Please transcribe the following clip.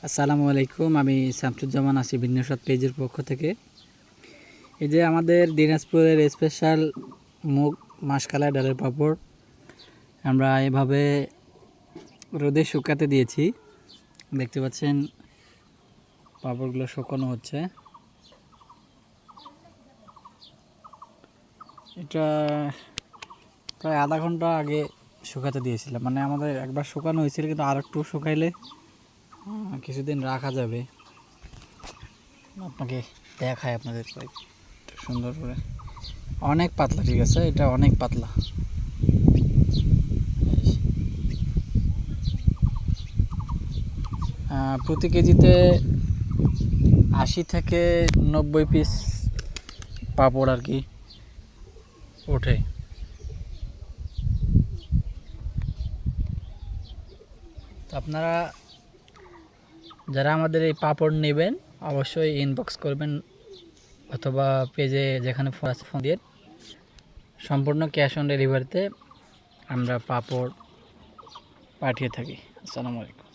আসসালামু আলাইকুম। আমি শামসুজ্জামান আছি ভিন্নস্বাদ পেজের পক্ষ থেকে। এই যে আমাদের দিনাজপুরের স্পেশাল মুগ মাসকালাই ডালের পাঁপড় আমরা এভাবে রোদে শুকাতে দিয়েছি। দেখতে পাচ্ছেন পাঁপড়গুলো শুকানো হচ্ছে। এটা প্রায় আধা ঘন্টা আগে শুকাতে দিয়েছিলাম, মানে আমাদের একবার শুকানো হয়েছিল, কিন্তু আর একটু শুকাইলে কিছুদিন রাখা যাবে। আপনাকে দেখায় আপনাদের সুন্দর করে। অনেক পাতলা, ঠিক আছে, এটা অনেক পাতলা। প্রতি কেজিতে 80 থেকে 90 পিস পাঁপড় আর কি ওঠে। তো আপনারা যারা আমাদের এই পাঁপড় নেবেন অবশ্যই ইনবক্স করবেন অথবা পেজে যেখানে ফোন দিয়ে সম্পূর্ণ ক্যাশ অন ডেলিভারিতে আমরা পাঁপড় পাঠিয়ে থাকি। আসসালামু আলাইকুম।